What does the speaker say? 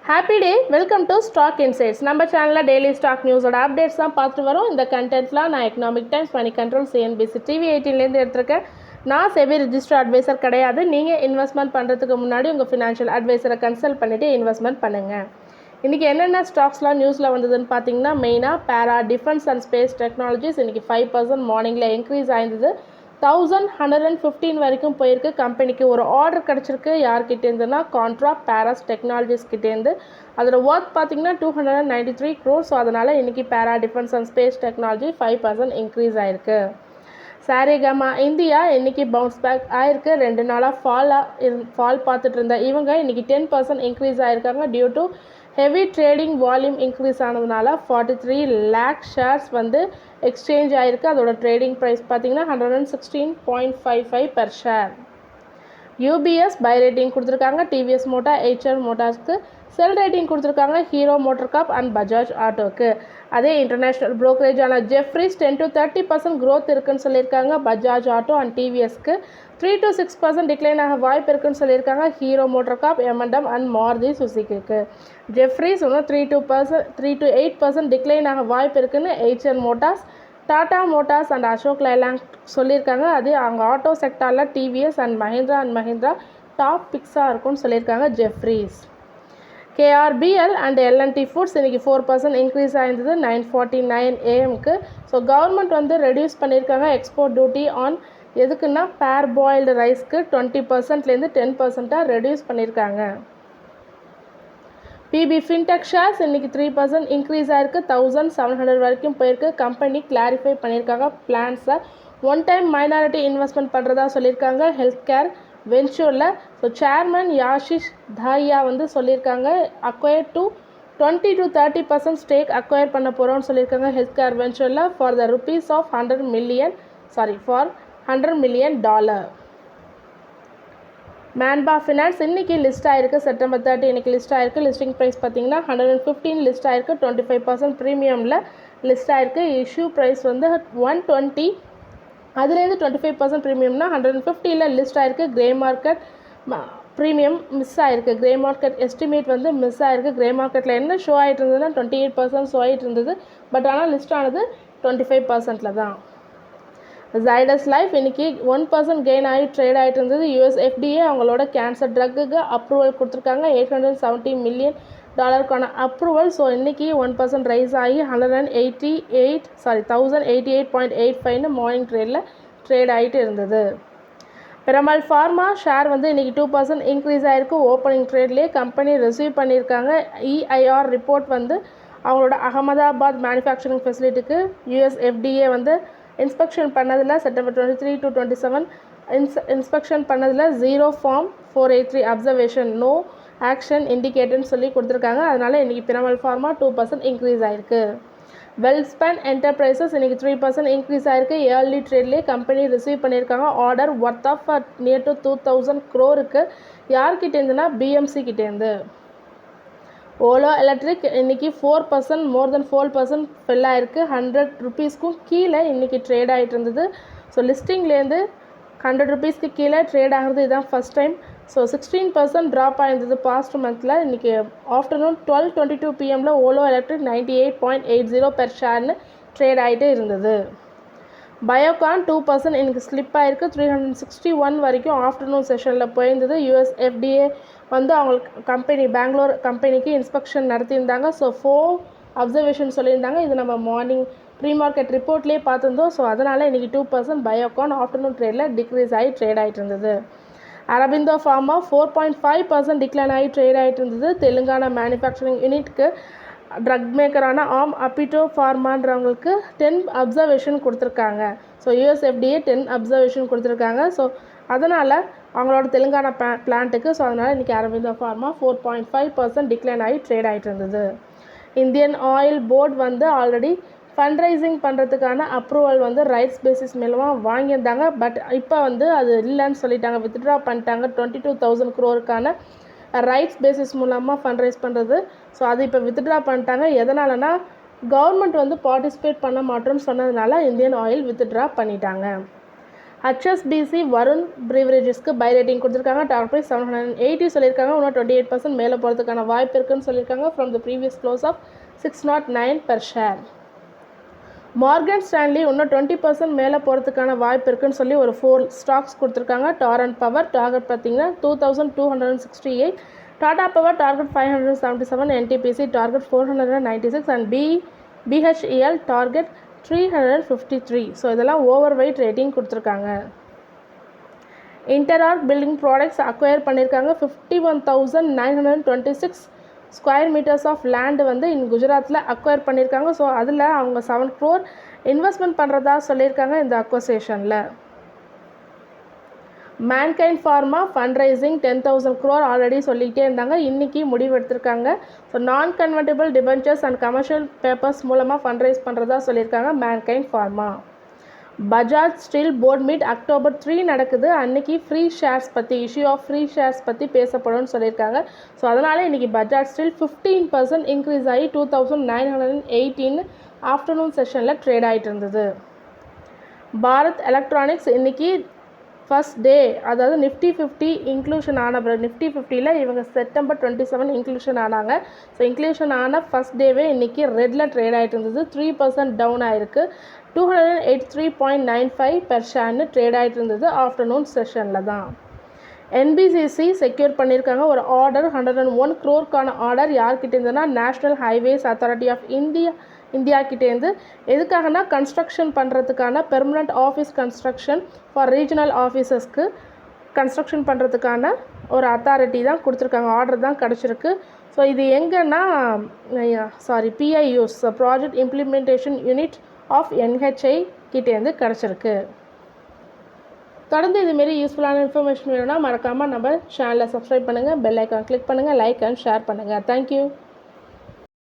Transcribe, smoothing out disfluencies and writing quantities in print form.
Happy day, welcome to stock insights. நம்ம சேனலில் daily stock நியூஸோட updates தான் பார்த்துட்டு வரோம். இந்த கண்டென்ட்லாம் நான் Economic Times, Moneycontrol, CNBC TV 18லேருந்து எடுத்திருக்கேன். நான் செபி ரிஜிஸ்டர் அட்வைசர் கிடையாது. நீங்கள் இன்வெஸ்ட்மெண்ட் பண்ணுறதுக்கு முன்னாடி உங்கள் ஃபினான்ஷியல் அட்வைசரை கன்சல்ட் பண்ணிவிட்டு இன்வெஸ்ட்மெண்ட் பண்ணுங்கள். இன்றைக்கி என்னென்ன ஸ்டாக்ஸ்லாம் நியூஸில் வந்ததுன்னு பார்த்தீங்கன்னா, மெயினாக பேரா டிஃபென்ஸ் அண்ட் ஸ்பேஸ் டெக்னாலஜிஸ் இன்றைக்கி 5% மார்னிங்கில் இன்க்ரீஸ் ஆயிருந்தது. 1115 வரைக்கும் போயிருக்கு. கம்பெனிக்கு ஒரு ஆர்டர் கிடச்சிருக்கு. யார்கிட்டேருந்துன்னா கான்ட்ரா பேராஸ் டெக்னாலஜிஸ் கிட்டேருந்து. அதோட ஒர்க் பார்த்தீங்கன்னா 293 crores. ஸோ அதனால் இன்றைக்கி பேரா defence and space technology 5% increase ஆகிருக்கு. சாரேகாமா இந்தியா இன்றைக்கி பவுன்ஸ் பேக் ஆகிருக்கு. 2 நாளாக ஃபால் பார்த்துட்டு இருந்த இவங்க இன்றைக்கி 10% இன்க்ரீஸ் ஆகிருக்காங்க. Due to heavy trading volume increase ஆனதுனால 43 lakh ஷேர்ஸ் வந்து எக்ஸ்சேஞ்ச் ஆகிருக்கு. அதோட ட்ரேடிங் ப்ரைஸ் பார்த்தீங்கன்னா 116.55 per share. UBS buy rating கொடுத்துருக்காங்க. டிவிஎஸ் மோட்டார், HR மோட்டார்ஸ்க்கு செல் ரேட்டிங் கொடுத்துருக்காங்க. Hero motor corp and Bajaj ஆட்டோக்கு. அதே இன்டர்நேஷ்னல் ப்ரோக்கரேஜான ஜெஃப்ரிஸ் 10 to 30% growth இருக்குன்னு சொல்லியிருக்காங்க. பஜாஜ் ஆட்டோ அண்ட் டிவிஎஸ்க்கு 3 to 6% டிக்ளைன் ஆக வாய்ப்பு இருக்குன்னு சொல்லியிருக்காங்க. Hero motor corp, M&M and Maruti சுசுகிக்கு. ஜெஃப்ரிஸ் இன்னும் 3 to 8% டிக்ளைன் ஆக வாய்ப்பு இருக்குன்னு HR motors, Tata motors and Ashok Leyland சொல்லியிருக்காங்க. அது அவங்க ஆட்டோ செக்டாரில் டிவிஎஸ் அண்ட் மஹிந்திரா டாப் பிக்ஸாக இருக்கும்னு சொல்லியிருக்காங்க Jefferies. KRBL and L&T foods இன்றைக்கி 4% இன்க்ரீஸ் ஆயிருந்தது 9:49 AM. ஸோ கவர்மெண்ட் வந்து ரெடியூஸ் பண்ணியிருக்காங்க எக்ஸ்போர்ட் டியூட்டி ஆன் எதுக்குன்னா பேர் பாயில்டு ரைஸ்க்கு 20%லேருந்து 10% ரெடியூஸ் பண்ணியிருக்காங்க. பிபி ஃபின்டெக் ஷேர்ஸ் இன்றைக்கி 3% இன்க்ரீஸ் ஆகிருக்கு. 1700 வரைக்கும் போயிருக்கு. கம்பெனி கிளாரிஃபை பண்ணியிருக்காங்க பிளான்ஸை. ஒன் டைம் மைனாரிட்டி இன்வெஸ்ட்மெண்ட் பண்ணுறதா சொல்லியிருக்காங்க ஹெல்த் கேர் வென்ச்சூரில். ஸோ சேர்மன் யாஷிஷ் தாயா வந்து சொல்லியிருக்காங்க acquire to 20 to 30% stake acquire பண்ண போகிறோம்னு சொல்லியிருக்காங்க ஹெல்த் கேர் வென்ச்சூரில் for the rupees of for $100 million. Manba finance இன்றைக்கி லிஸ்ட் ஆகிருக்கு. செப்டம்பர் 30 இன்றைக்கி லிஸ்ட் ஆகிருக்கு. லிஸ்டிங் ப்ரைஸ் பார்த்தீங்கன்னா 115 லிஸ்ட் ஆகிருக்கு. 25% ப்ரீமியமில் லிஸ்ட் ஆகிருக்கு. இஷ்யூ ப்ரைஸ் வந்து 120. அதுலேருந்து 25% ப்ரீமியம்னா 150ல் லிஸ்ட் ஆகிருக்கு. கிரே மார்க்கெட் ப்ரீமியம் மிஸ் ஆகிருக்கு. கிரே மார்க்கெட் எஸ்டிமேட் வந்து மிஸ் ஆகிருக்கு. கிரே மார்க்கெட்டில் என்ன ஷோ ஆகிட்டு இருந்ததுன்னா 28% ஷோ ஆகிட்டு இருந்தது. பட் ஆனால் லிஸ்ட் ஆனது 25%ல் தான். ஜைடஸ் லைஃப் இன்றைக்கி 1% கெயின் ஆகி ட்ரேட் ஆகிட்டு இருந்தது. US FDA அவங்களோட கேன்சர் ட்ரக்குக்கு அப்ரூவல் கொடுத்துருக்காங்க. $870 million அப்ரூவல். ஸோ இன்றைக்கி 1% ரைஸ் ஆகி 1088.85 மார்னிங் ட்ரேட் ஆகிட்டு இருந்தது. பிரமல் ஃபார்மா ஷேர் வந்து இன்றைக்கி 2% இன்க்ரீஸ் ஆகிருக்கு. ஓப்பனிங் ட்ரேட்லேயே கம்பெனி ரிசீவ் பண்ணியிருக்காங்க. EIR ரிப்போர்ட் வந்து அவங்களோட அகமதாபாத் மேனுஃபேக்சரிங் ஃபெசிலிட்டிக்கு US FDA வந்து இன்ஸ்பெக்ஷன் பண்ணதில் செப்டம்பர் 23 to 27 இன்ஸ்பெக்ஷன் பண்ணதில் 0 Form 483 அப்சர்வேஷன் நோ ஆக்ஷன் இண்டிகேட்டர்னு சொல்லி கொடுத்துருக்காங்க. அதனால் இன்றைக்கி பிரமல் ஃபார்மா 2% இன்க்ரீஸ் ஆகிருக்கு. வெல்ஸ்பன் என்டர்பிரைசஸ் இன்றைக்கி 3% இன்க்ரீஸ் ஆகிருக்கு. ஏர்லி ட்ரேட்லேயே கம்பெனி ரிசீவ் பண்ணியிருக்காங்க order worth of near to 2000 crore. யார்கிட்டேருந்துன்னா BMC கிட்டேருந்து. ஓலோ எலக்ட்ரிக் இன்றைக்கி 4% மோர் தென் 4% ஃபில் ஆகிருக்கு. 100 rupeesக்கும் கீழே இன்றைக்கி ட்ரேட் ஆகிட்டு இருந்தது. ஸோ லிஸ்டிங்லேருந்து 100 rupeesக்கு கீழே ட்ரேட் ஆகிறது இதுதான் ஃபஸ்ட் டைம். ஸோ 16% ட்ராப் ஆகிருந்தது பாஸ்ட் மந்தில். இன்றைக்கி afternoon 12:22 PM Ola electric 98.80 per ஷேர்னு ட்ரேட் ஆகிட்டு இருந்தது. பயோகான் 2% இன்றைக்கி ஸ்லிப் ஆகிருக்கு. 361 வரைக்கும் ஆஃப்டர்நூன் செஷனில் போயிருந்தது. US FDA வந்து அவங்களுக்கு பெங்களூர் கம்பெனிக்கு இன்ஸ்பெக்ஷன் நடத்தியிருந்தாங்க. ஸோ 4 அப்சர்வேஷன் சொல்லியிருந்தாங்க. இது நம்ம மார்னிங் ப்ரீ மார்க்கெட் ரிப்போர்ட்லேயே பார்த்துருந்தோம். ஸோ அதனால் இன்றைக்கி 2% பயோகான் ஆஃப்டர்நூன் ட்ரேடில் டிக்ரீஸ் ஆகி ட்ரேட் ஆகிட்டு இருந்தது. அரபிந்தோ ஃபார்மா 4.5% டிக்ளைன் ஆகி ட்ரேட் ஆகிட்டு இருந்தது. தெலுங்கானா மேனுஃபேக்சரிங் யூனிட்க்கு ட்ரக் மேக்கரான அப்பிட்டோ ஃபார்மான்றவங்களுக்கு 10 அப்சர்வேஷன் கொடுத்துருக்காங்க. ஸோ US FDA 10 அப்சர்வேஷன் கொடுத்துருக்காங்க. ஸோ அதனால் அவங்களோட தெலுங்கானா பிளான்ட்டுக்கு. ஸோ அதனால் இன்றைக்கி அரபிந்தோ ஃபார்மா 4.5% டிக்ளைன் ஆகி ட்ரேட் ஆகிட்டு இருந்தது. இந்தியன் ஆயில் போர்டு வந்து ஆல்ரெடி ஃபண்ட்ரைசிங் பண்ணுறதுக்கான அப்ரூவல் வந்து ரைட்ஸ் பேசிஸ் மூலமாக வாங்கியிருந்தாங்க. பட் இப்போ வந்து அது இல்லைன்னு சொல்லிட்டாங்க. வித்ட்ரா பண்ணிட்டாங்க. 22,000 crore ரைட்ஸ் பேசிஸ் மூலமாக ஃபண்ட்ரைஸ் பண்ணுறது. ஸோ அது இப்போ வித்ட்ரா பண்ணிட்டாங்க. எதனாலனா கவர்மெண்ட் வந்து பார்ட்டிசிபேட் பண்ண மாட்டோம்னு சொன்னதுனால இந்தியன் ஆயில் வித்ட்ரா பண்ணிட்டாங்க. ஹெச்எஸ்பிசி வருண் ப்ரீவரேஜஸ்க்கு பை ரேட்டிங் கொடுத்துருக்காங்க. டார்கெட் ப்ரைஸ் 780 சொல்லியிருக்காங்க. இன்னும் 28% மேலே போகிறதுக்கான வாய்ப்பு இருக்குன்னு சொல்லியிருக்காங்க. From the previous close of 609 per share. Morgan Stanley இன்னும் 20% மேலே போகிறதுக்கான வாய்ப்பு இருக்குன்னு சொல்லி ஒரு 4 ஸ்டாக்ஸ் கொடுத்துருக்காங்க. டாரண்ட் பவர் டார்கெட் பார்த்தீங்கன்னா 2268, Tata power target 577, NTPC target 496 and BHEL target 353. So இதெல்லாம் ஓவர் வெயிட் ரேட்டிங் கொடுத்துருக்காங்க. இன்டர்ஆர்க் பில்டிங் ப்ராடக்ட்ஸ் அக்வயர் பண்ணியிருக்காங்க. 51,926 ஸ்கொயர் மீட்டர்ஸ் ஆஃப் லேண்டு வந்து குஜராத்தில் அக்வயர் பண்ணியிருக்காங்க. ஸோ அதில் அவங்க 7 crore இன்வெஸ்ட்மெண்ட் பண்ணுறதா சொல்லியிருக்காங்க இந்த அக்வசேஷனில். Mankind pharma fund raising 10,000 crore already சொல்லிகிட்டே இருந்தாங்க. இன்றைக்கி முடிவு எடுத்திருக்காங்க. So non convertible debentures and commercial papers மூலமாக ஃபண்ட் ரைஸ் பண்ணுறதா சொல்லியிருக்காங்க Mankind pharma. Bajaj steel board meet October 3 நடக்குது. அன்றைக்கி ஃப்ரீ ஷேர்ஸ் பற்றி இஷ்யூ ஆஃப் ஃப்ரீ ஷேர்ஸ் பற்றி பேசப்படும்னு சொல்லியிருக்காங்க. ஸோ அதனால் இன்றைக்கி பஜாஜ் ஸ்டீல் 15% இன்க்ரீஸ் ஆகி 2,918 ஆஃப்டர்நூன் செஷனில் ட்ரேட் ஆகிட்டு இருந்தது. பாரத் எலக்ட்ரானிக்ஸ் இன்றைக்கி ஃபஸ்ட் டே, அதாவது நிஃப்டி 50 இன்க்ளூஷன் ஆன பிறகு நிஃப்டி 50ல் இவங்க September 27 இன்க்ளூஷன் ஆனாங்க. ஸோ இன்க்ளூஷன் ஆன ஃபஸ்ட் டேவே இன்றைக்கி ரெட்டில் ட்ரேட் ஆகிட்டு இருந்தது. 3% டவுன் ஆகிருக்கு. 283.95 பெர் ஷேர்னு ட்ரேட் ஆகிட்டு இருந்தது ஆஃப்டர்நூன் செஷனில் தான். என்பிசிசி செக்யூர் பண்ணியிருக்காங்க ஒரு ஆர்டர் 101 crore ஆர்டர். யார்கிட்டேருந்துன்னா national highways authority of India கிட்டேருந்து. எதுக்காகனா கன்ஸ்ட்ரக்ஷன் பண்ணுறதுக்கான permanent office construction for regional ஆஃபீஸஸ்க்கு கன்ஸ்ட்ரக்ஷன் பண்ணுறதுக்கான ஒரு அத்தாரிட்டி தான் கொடுத்துருக்காங்க. ஆர்டர் தான் கிடச்சிருக்கு. ஸோ இது எங்கன்னா PIUs project implementation unit of NHI கிட்டேருந்து கிடச்சிருக்கு. தொடர்ந்து இதுமாரி யூஸ்ஃபுல்லான இன்ஃபர்மேஷன் வேணும்னா மறக்காமல் நம்ம சேனலை சப்ஸ்கிரைப் பண்ணுங்கள், பெல் ஐக்கான் கிளிக் பண்ணுங்கள், லைக் அண்ட் ஷேர் பண்ணுங்கள். தேங்க்யூ.